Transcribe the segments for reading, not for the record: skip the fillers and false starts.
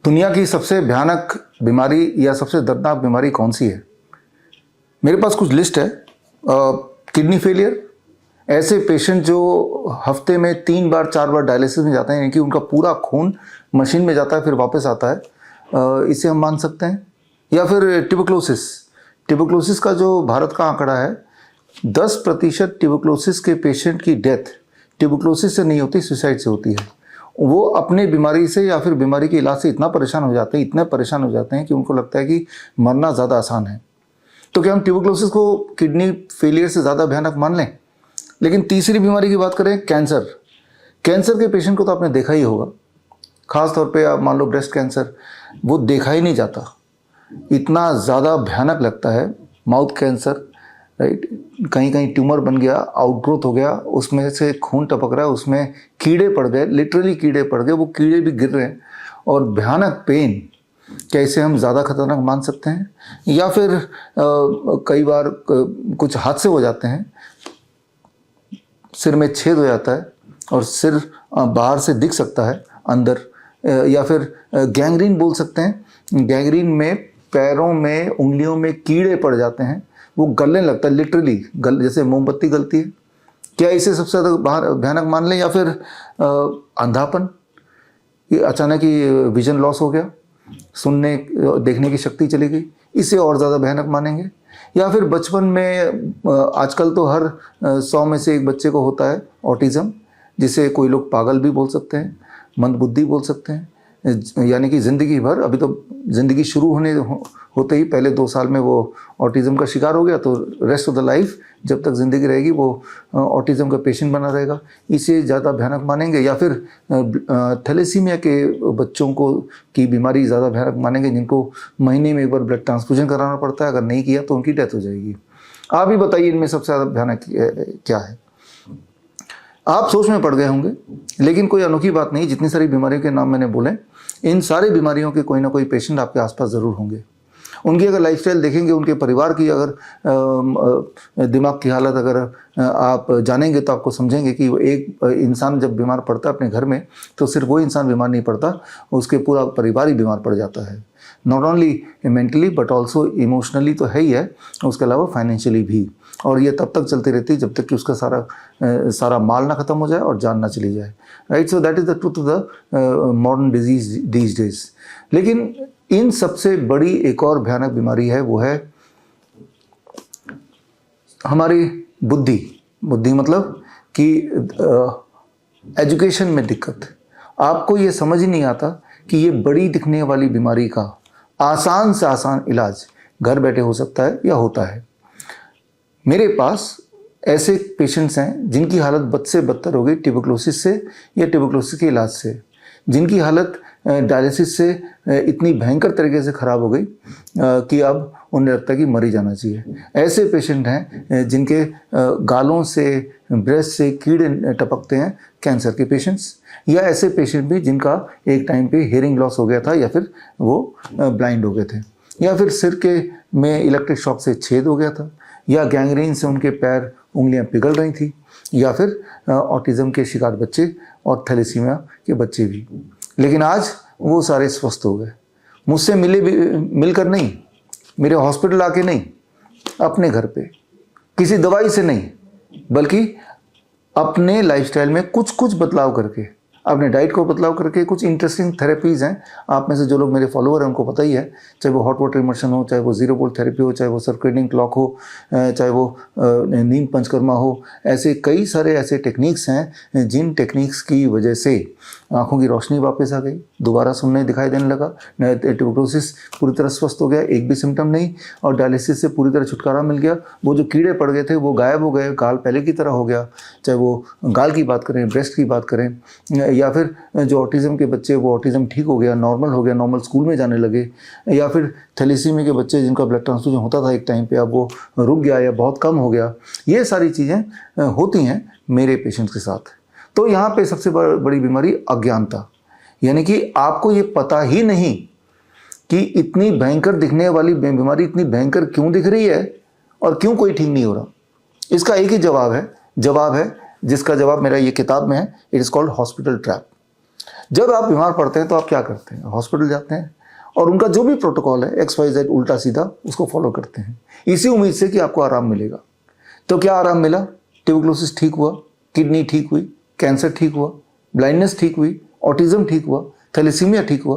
दुनिया की सबसे भयानक बीमारी या सबसे दर्दनाक बीमारी कौन सी है? मेरे पास कुछ लिस्ट है। किडनी फेलियर, ऐसे पेशेंट जो हफ्ते में 3 बार 4 बार डायलिसिस में जाते हैं, यानी कि उनका पूरा खून मशीन में जाता है फिर वापस आता है, इसे हम मान सकते हैं। या फिर ट्यूबरक्लोसिस का जो भारत का आंकड़ा है, 10% ट्यूबरक्लोसिस के पेशेंट की डेथ ट्यूबरक्लोसिस से नहीं होती, सुसाइड से होती है। वो अपने बीमारी से या फिर बीमारी के इलाज से इतना परेशान हो जाते हैं, इतने परेशान हो जाते हैं कि उनको लगता है कि मरना ज़्यादा आसान है। तो क्या हम ट्यूबरक्लोसिस को किडनी फेलियर से ज़्यादा भयानक मान लें? लेकिन तीसरी बीमारी की बात करें, कैंसर के पेशेंट को तो आपने देखा ही होगा। ख़ास तौर पे आप मान लो ब्रेस्ट कैंसर, वो देखा ही नहीं जाता, इतना ज़्यादा भयानक लगता है। माउथ कैंसर, राइट, कहीं कहीं ट्यूमर बन गया, आउटग्रोथ हो गया, उसमें से खून टपक रहा है, उसमें कीड़े पड़ गए, लिटरली कीड़े पड़ गए, वो कीड़े भी गिर रहे हैं और भयानक पेन। क्या इसे हम ज़्यादा खतरनाक मान सकते हैं? या फिर कई बार कुछ हादसे हो जाते हैं, सिर में छेद हो जाता है और सिर बाहर से दिख सकता है अंदर। या फिर गैंग्रीन बोल सकते हैं। गैंग्रीन में पैरों में, उंगलियों में कीड़े पड़ जाते हैं, वो गलने लगता है, लिटरली जैसे मोमबत्ती गलती है। क्या इसे सबसे ज़्यादा भयानक मान लें? या फिर अंधापन, ये अचानक ही विजन लॉस हो गया, सुनने देखने की शक्ति चली गई, इसे और ज़्यादा भयानक मानेंगे? या फिर बचपन में, आजकल तो हर 100 में से एक बच्चे को होता है ऑटिज़म, जिसे कोई लोग पागल भी बोल सकते हैं, मंदबुद्धि बोल सकते हैं। यानी कि ज़िंदगी भर, अभी तो ज़िंदगी शुरू होते ही पहले 2 साल में वो ऑटिज़म का शिकार हो गया, तो रेस्ट ऑफ द लाइफ जब तक ज़िंदगी रहेगी वो ऑटिज़म का पेशेंट बना रहेगा, इसे ज़्यादा भयानक मानेंगे? या फिर थैलेसीमिया के बच्चों को की बीमारी ज़्यादा भयानक मानेंगे, जिनको महीने में एक बार ब्लड ट्रांसफ्यूजन कराना पड़ता है, अगर नहीं किया तो उनकी डेथ हो जाएगी? आप ही बताइए, इनमें सबसे ज़्यादा भयानक क्या है? आप सोच में पड़ गए होंगे, लेकिन कोई अनोखी बात नहीं। जितनी सारी बीमारियों के नाम मैंने बोले, इन सारी बीमारियों के कोई ना कोई पेशेंट आपके आसपास ज़रूर होंगे। उनकी अगर लाइफस्टाइल देखेंगे, उनके परिवार की अगर दिमाग की हालत अगर आप जानेंगे, तो आपको समझेंगे कि एक इंसान जब बीमार पड़ता है अपने घर में, तो सिर्फ वो इंसान बीमार नहीं पड़ता, उसके पूरा परिवार ही बीमार पड़ जाता है। Not only mentally but also emotionally तो है ही है, उसके अलावा फाइनेंशियली भी। और ये तब तक चलती रहती है जब तक कि उसका सारा माल ना ख़त्म हो जाए और जान ना चली जाए, right. So that is the truth of the modern disease these days. लेकिन इन सबसे बड़ी एक और भयानक बीमारी है, वो है हमारी बुद्धि मतलब कि एजुकेशन में दिक्कत। आपको ये समझ ही नहीं आता कि ये बड़ी दिखने वाली बीमारी का आसान से आसान इलाज घर बैठे हो सकता है या होता है। मेरे पास ऐसे पेशेंट्स हैं जिनकी हालत बद से बदतर हो गई ट्यूबरक्लोसिस से या ट्यूबरक्लोसिस के इलाज से, जिनकी हालत डायलिसिस से इतनी भयंकर तरीके से ख़राब हो गई कि अब उन्हें लगता है कि मर ही जाना चाहिए। ऐसे पेशेंट हैं जिनके गालों से, ब्रेस्ट से कीड़े टपकते हैं, कैंसर के पेशेंट्स। या ऐसे पेशेंट भी जिनका एक टाइम पे हियरिंग लॉस हो गया था, या फिर वो ब्लाइंड हो गए थे, या फिर सिर के में इलेक्ट्रिक शॉक से छेद हो गया था, या गैंग्रीन से उनके पैर उंगलियां पिघल रही थी, या फिर ऑटिज़म के शिकार बच्चे और थैलेसीमिया के बच्चे भी। लेकिन आज वो सारे स्वस्थ हो गए, मुझसे मिलकर नहीं, मेरे हॉस्पिटल आके नहीं, अपने घर पे, किसी दवाई से नहीं, बल्कि अपने लाइफस्टाइल में कुछ बदलाव करके, अपने डाइट को बदलाव करके। कुछ इंटरेस्टिंग थेरेपीज़ हैं, आप में से जो लोग मेरे फॉलोअर हैं उनको पता ही है, चाहे वो हॉट वाटर इमर्शन हो, चाहे वो जीरो वोल्ट थेरेपी हो, चाहे वो सर्कुलेटिंग क्लॉक हो, चाहे वो नीम पंचकर्मा हो। ऐसे कई सारे ऐसे टेक्निक्स हैं जिन टेक्निक्स की वजह से आँखों की रोशनी वापस आ गई, दोबारा सुनने दिखाई देने लगा, ट्यूबरक्लोसिस पूरी तरह स्वस्थ हो गया, एक भी सिम्टम नहीं, और डायलिसिस से पूरी तरह छुटकारा मिल गया। वो जो कीड़े पड़ गए थे वो गायब हो गए, गाल पहले की तरह हो गया। चाहे वो गाल की बात करें, ब्रेस्ट की बात करें, या फिर जो ऑटिज़म के बच्चे, वो ऑटिज़म ठीक हो गया, नॉर्मल हो गया, नॉर्मल स्कूल में जाने लगे। या फिर थैलेसीमिया के बच्चे जिनका ब्लड ट्रांसफ्यूजन होता था एक टाइम पे, अब वो रुक गया या बहुत कम हो गया। ये सारी चीज़ें होती हैं मेरे पेशेंट्स के साथ। तो यहाँ पे सबसे बड़ी बीमारी अज्ञानता, यानी कि आपको ये पता ही नहीं कि इतनी भयंकर दिखने वाली बीमारी इतनी भयंकर क्यों दिख रही है और क्यों कोई ठीक नहीं हो रहा। इसका एक ही जवाब है जिसका जवाब मेरा ये किताब में है। It is called hospital trap. जब आप बीमार पड़ते हैं तो आप क्या करते हैं? हॉस्पिटल जाते हैं और उनका जो भी प्रोटोकॉल है XYZ उल्टा सीधा उसको फॉलो करते हैं, इसी उम्मीद से कि आपको आराम मिलेगा। तो क्या आराम मिला? ट्यूबरकुलोसिस ठीक हुआ, किडनी ठीक हुई, कैंसर ठीक हुआ, ब्लाइंडनेस ठीक हुई, ऑटिज्म ठीक हुआ, थैलेसीमिया ठीक हुआ,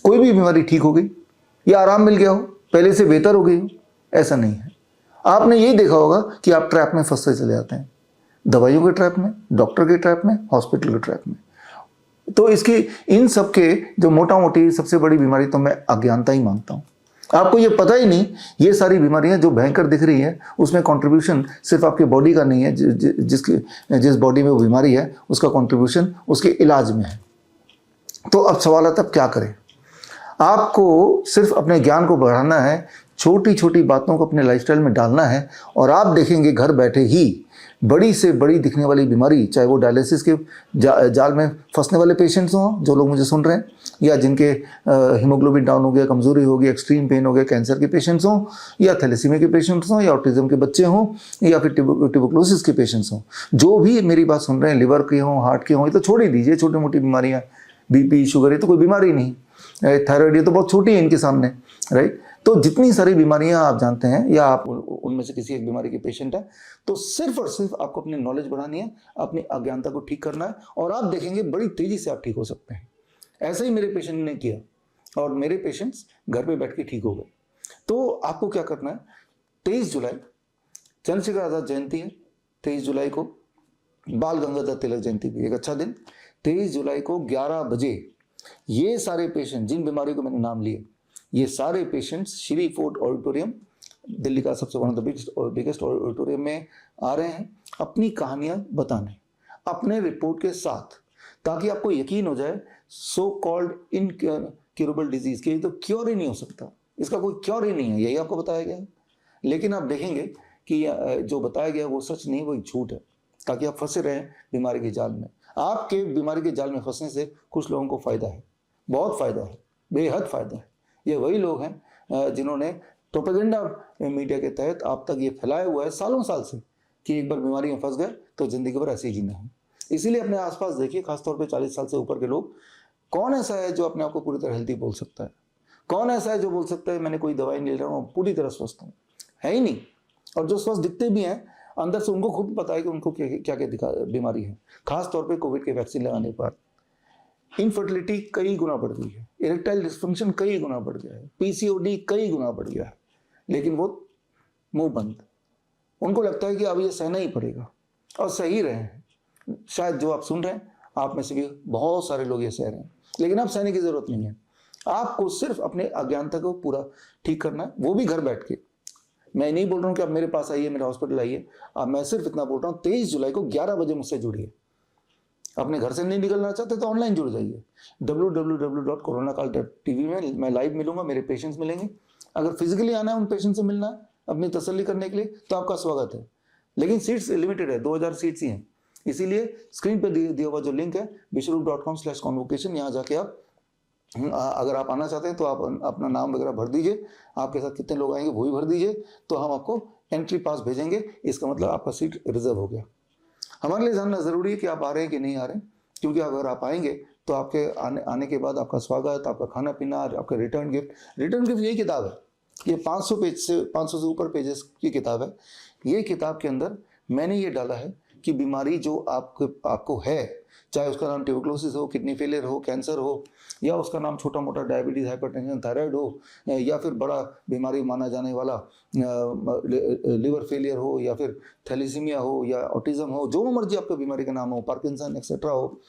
कोई भी बीमारी ठीक हो गई या आराम मिल गया हो, पहले से बेहतर हो गई हो? ऐसा नहीं है। आपने यही देखा होगा कि आप ट्रैप में फंसते चले जाते हैं, दवाइयों के ट्रैप में, डॉक्टर के ट्रैप में, हॉस्पिटल के ट्रैप में। तो इसकी इन सब के जो मोटा मोटी सबसे बड़ी बीमारी तो मैं अज्ञानता ही मानता हूँ। आपको ये पता ही नहीं, ये सारी बीमारियां जो भयंकर दिख रही है उसमें कंट्रीब्यूशन सिर्फ आपके बॉडी का नहीं है, जिस बॉडी में वो बीमारी है उसका कंट्रीब्यूशन उसके इलाज में है। तो अब सवाल है, तब क्या करें? आपको सिर्फ अपने ज्ञान को बढ़ाना है, छोटी छोटी बातों को अपने लाइफस्टाइल में डालना है, और आप देखेंगे घर बैठे ही बड़ी से बड़ी दिखने वाली बीमारी, चाहे वो डायलिसिस के जाल में फंसने वाले पेशेंट्स हों, जो लोग मुझे सुन रहे हैं, या जिनके हीमोग्लोबिन डाउन हो गया, कमजोरी हो गई, एक्सट्रीम पेन हो गया, कैंसर के पेशेंट्स हों, या थैलेसीमिया के पेशेंट्स हों, या ऑटिज्म के बच्चे हों, या फिर ट्यूबरकुलोसिस के पेशेंट्स हों, जो भी मेरी बात सुन रहे हैं, लिवर के हों, हार्ट के हों, ये तो छोड़ ही दीजिए, छोटी मोटी बीमारियाँ, BP, शुगर, ये तो कोई बीमारी नहीं, थायराइड ये तो बहुत छोटी है इनके सामने, राइट? तो जितनी सारी बीमारियां आप जानते हैं, या आप उनमें से किसी एक बीमारी के पेशेंट हैं, तो सिर्फ और सिर्फ आपको अपनी नॉलेज बढ़ानी है, अपनी अज्ञानता को ठीक करना है, और आप देखेंगे बड़ी तेजी से आप ठीक हो सकते हैं। ऐसे ही मेरे पेशेंट ने किया और मेरे पेशेंट्स घर पे बैठ के ठीक हो गए। तो आपको क्या करना है? 23 जुलाई चंद्रशेखर आजाद जयंती है, 23 जुलाई को बाल गंगाधर तिलक जयंती भी एक अच्छा दिन। 23 जुलाई को 11 बजे ये सारे पेशेंट, जिन बीमारियों को मैंने नाम लिए, ये सारे patients Shri fort auditorium, Delhi का सबसे one of the biggest auditorium में आ रहे हैं अपनी कहानियां बताने, अपने रिपोर्ट के साथ, ताकि आपको यकीन हो जाए सो कॉल्ड इनक्योरेबल डिजीज के तो क्योर ही नहीं हो सकता, इसका कोई क्योर ही नहीं है, यही आपको बताया गया है। लेकिन आप देखेंगे कि जो बताया गया वो सच नहीं, वो झूठ है, ताकि आप फंसे रहें बीमारी के जाल में। आपके बीमारी के जाल में फंसने से कुछ लोगों को फायदा है, बहुत फायदा है, बेहद फायदा है। ये वही लोग हैं जिन्होंने प्रोपेगेंडा मीडिया के तहत आप तक ये फैलाया हुआ है सालों साल से कि एक बार बीमारी में फंस गए तो जिंदगी भर ऐसे ही जीना है। इसीलिए अपने आसपास देखिए, खासतौर पे 40 साल से ऊपर के लोग, कौन ऐसा है जो अपने आप को पूरी तरह हेल्थी बोल सकता है? कौन ऐसा है जो बोल सकता है मैंने कोई दवाई नहीं ले रहा हूँ, पूरी तरह स्वस्थ हूँ? है ही नहीं। और जो स्वस्थ दिखते भी हैं, अंदर से उनको खुद पता है कि उनको क्या क्या बीमारी है। खासतौर पर कोविड के वैक्सीन लगाने के बाद इनफर्टिलिटी कई गुना बढ़ गई है, इरेक्टाइल डिस्फंक्शन कई गुना बढ़ गया है, PCOD कई गुना बढ़ गया है, लेकिन वो मुंह बंद। उनको लगता है कि अब ये सहना ही पड़ेगा, और सही रहे हैं। शायद जो आप सुन रहे हैं, आप में से भी बहुत सारे लोग ये सह रहे हैं, लेकिन अब सहने की जरूरत नहीं है। आपको सिर्फ अपने अज्ञानता को पूरा ठीक करना है, वो भी घर बैठ के। मैं नहीं बोल रहा हूँ कि आप मेरे पास आइए, मेरे हॉस्पिटल आइए, अब मैं सिर्फ इतना बोल रहा हूँ 23 जुलाई को 11 बजे मुझसे जुड़िए। अपने घर से नहीं निकलना चाहते तो ऑनलाइन जुड़ जाइए, www.coronakal.tv में मैं लाइव मिलूंगा, मेरे पेशेंट्स मिलेंगे। अगर फिजिकली आना है, उन पेशेंट से मिलना है, अपनी तसल्ली करने के लिए, तो आपका स्वागत है। लेकिन सीट्स लिमिटेड है, 2000 सीट्स ही हैं। इसीलिए स्क्रीन पर दिया हुआ जो लिंक है vishwaroop.com/convocation, यहाँ जाके आप अगर आप आना चाहते हैं तो आप अपना नाम वगैरह भर दीजिए, आपके साथ कितने लोग आएंगे वो भी भर दीजिए, तो हम आपको एंट्री पास भेजेंगे। इसका मतलब आपका सीट रिजर्व हो गया। हमारे लिए जानना जरूरी है कि आप आ रहे हैं कि नहीं आ रहे हैं, क्योंकि अगर आप आएंगे तो आपके आने के बाद आपका स्वागत, आपका खाना पीना, आपका रिटर्न गिफ्ट यही किताब है। ये 500 से ऊपर पेजेस की किताब है। ये किताब के अंदर मैंने ये डाला है कि बीमारी जो आपको है, चाहे उसका नाम ट्यूबरकुलोसिस हो, किडनी फेलियर हो, कैंसर हो, या उसका नाम छोटा मोटा डायबिटीज, हाइपरटेंशन, थायराइड हो, या फिर बड़ा बीमारी माना जाने वाला लिवर फेलियर हो, या फिर थैलेसीमिया हो, या ऑटिज्म हो, जो मर्जी आपका बीमारी का नाम हो, पार्किंसन एक्सेट्रा हो,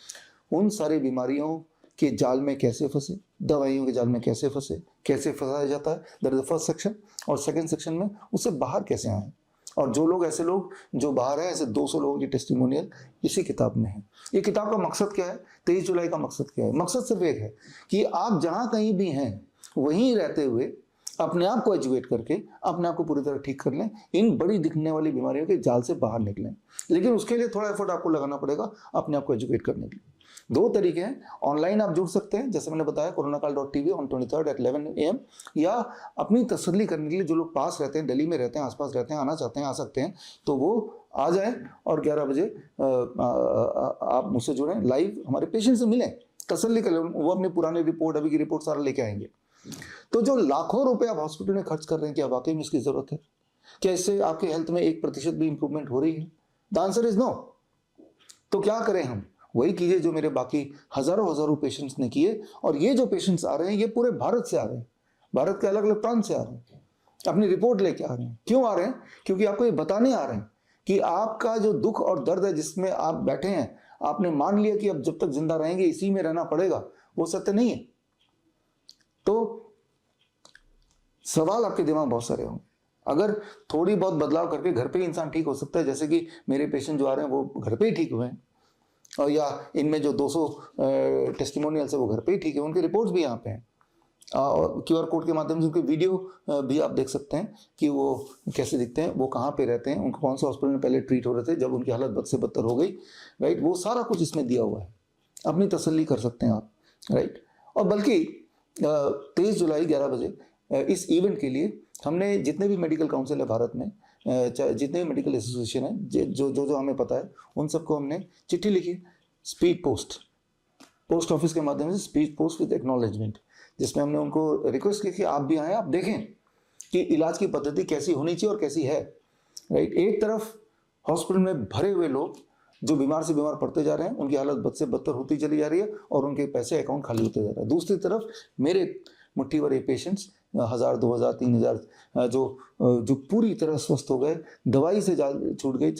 उन सारी बीमारियों के जाल में कैसे फंसे, दवाइयों के जाल में कैसे फंसे, कैसे फंसाया जाता है, that is the first section. और सेकंड सेक्शन में उससे बाहर कैसे आए, और जो लोग ऐसे लोग जो बाहर हैं, ऐसे 200 लोगों की टेस्टिमोनियल इसी किताब में है। ये किताब का मकसद क्या है? 23 जुलाई का मकसद क्या है? मकसद सिर्फ एक है कि आप जहां कहीं भी हैं वहीं रहते हुए अपने आप को एजुकेट करके अपने आप को पूरी तरह ठीक कर लें, इन बड़ी दिखने वाली बीमारियों के जाल से बाहर निकलें। लेकिन उसके लिए थोड़ा एफर्ट आपको लगाना पड़ेगा अपने आप को एजुकेट करने के लिए। 2 तरीके हैं, ऑनलाइन आप जुड़ सकते हैं, जैसे मैंने बताया coronakal.tv on 23rd at 11 AM, या अपनी तसल्ली करने के लिए जो लोग पास रहते हैं, दिल्ली में रहते हैं, आसपास रहते हैं, आना चाहते हैं, आ सकते हैं, तो वो आ जाएं और 11 बजे आप मुझसे जुड़ें, लाइव हमारे पेशेंट से मिलें, तसल्ली कर लें, वो अपनी पुरानी रिपोर्ट, अभी की रिपोर्ट सारा लेके आएंगे। तो जो लाखों रुपए आप हॉस्पिटल में खर्च कर रहे हैं, क्या वाकई में इसकी जरूरत है? क्या इससे आपके हेल्थ में 1% भी इंप्रूवमेंट हो रही है? The answer is no. तो क्या करें हम? वही कीजिए जो मेरे बाकी हजारों हजारों पेशेंट्स ने किए। और ये जो पेशेंट्स आ रहे हैं, ये पूरे भारत से आ रहे हैं, भारत के अलग अलग प्रांत से आ रहे हैं, अपनी रिपोर्ट लेके आ रहे हैं। क्यों आ रहे हैं? क्योंकि आपको ये बताने आ रहे हैं कि आपका जो दुख और दर्द है जिसमें आप बैठे हैं, आपने मान लिया कि अब जब तक जिंदा रहेंगे इसी में रहना पड़ेगा, वो सत्य नहीं है। तो सवाल आपके दिमाग में बहुत सारे होंगे। अगर थोड़ी बहुत बदलाव करके घर पे ही इंसान ठीक हो सकता है, जैसे कि मेरे पेशेंट जो आ रहे हैं वो घर पे ही ठीक हुए हैं, और या इनमें जो 200 टेस्टिमोनियल्स है वो घर पे ही ठीक है, उनके रिपोर्ट्स भी यहाँ पे हैं। QR कोड के माध्यम से उनके वीडियो भी आप देख सकते हैं कि वो कैसे दिखते हैं, वो कहाँ पे रहते हैं, उनको कौन से हॉस्पिटल में पहले ट्रीट हो रहे थे जब उनकी हालत बद से बदतर हो गई, राइट। वो सारा कुछ इसमें दिया हुआ है, अपनी तसल्ली कर सकते हैं आप, राइट। और बल्कि 23 जुलाई 11 बजे इस इवेंट के लिए हमने जितने भी मेडिकल काउंसिल है भारत में, जितने भी मेडिकल एसोसिएशन है, जो जो जो हमें पता है, उन सबको हमने चिट्ठी लिखी, स्पीड पोस्ट ऑफिस के माध्यम से, स्पीड पोस्ट विद एक्नॉलेजमेंट, जिसमें हमने उनको रिक्वेस्ट की कि आप भी आएँ, आप देखें कि इलाज की पद्धति कैसी होनी चाहिए और कैसी है, राइट। एक तरफ हॉस्पिटल में भरे हुए लोग जो बीमार से बीमार पड़ते जा रहे हैं, उनकी हालत बद से बदतर होती चली जा रही है और उनके पैसे अकाउंट खाली होते जा रहे हैं। दूसरी तरफ मेरे मुट्ठी भर पेशेंट्स 1000, 2000, 3000 जो पूरी तरह स्वस्थ हो गए, दवाई से छूट गई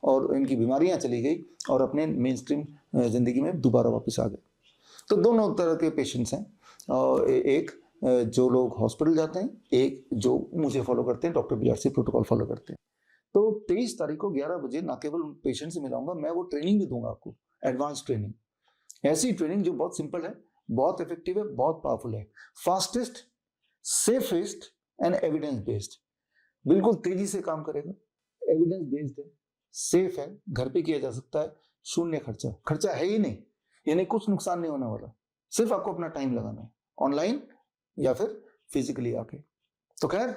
और इनकी बीमारियां चली गई और अपने मेन स्ट्रीम जिंदगी में दोबारा वापस आ गए। तो दोनों तरह के पेशेंट्स हैं, एक जो लोग हॉस्पिटल जाते हैं, एक जो मुझे फॉलो करते हैं, डॉक्टर BRC प्रोटोकॉल फॉलो करते हैं। तो 23 तारीख को 11 बजे ना केवल उन पेशेंट से मिलाऊंगा, मैं वो ट्रेनिंग भी दूंगा आपको, एडवांस ट्रेनिंग, ऐसी ट्रेनिंग जो बहुत सिंपल है, बहुत इफेक्टिव है, बहुत पावरफुल है, fastest, safest and evidence based, बिल्कुल तेजी से काम करेगा, एविडेंस बेस्ड है, सेफ है, घर पे किया जा सकता है, शून्य खर्चा है ही नहीं, यानी कुछ नुकसान नहीं होने वाला, सिर्फ आपको अपना टाइम लगाना है, ऑनलाइन या फिर फिजिकली आके। तो खैर,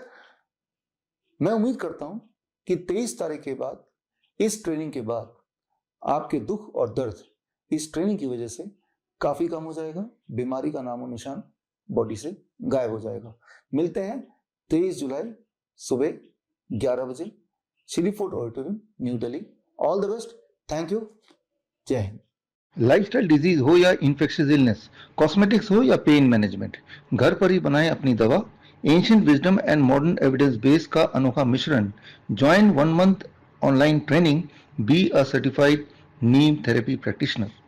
मैं उम्मीद करता हूं कि 23 तारीख के बाद, इस ट्रेनिंग के बाद, आपके दुख और दर्द इस ट्रेनिंग की वजह से काफी कम हो जाएगा, बीमारी का नामो निशान बॉडी से गायब हो जाएगा। मिलते हैं 23 जुलाई सुबह 11 बजे, chilli food auditorium, new Delhi. All the best, thank you, जय हिंद। लाइफस्टाइल डिजीज हो या इन्फेक्शियस इलनेस, कॉस्मेटिक्स हो या पेन मैनेजमेंट, घर पर ही बनाएं अपनी दवा। Ancient wisdom and modern evidence base का अनोखा मिश्रण। Join 1 month online training, be a certified Neem therapy practitioner.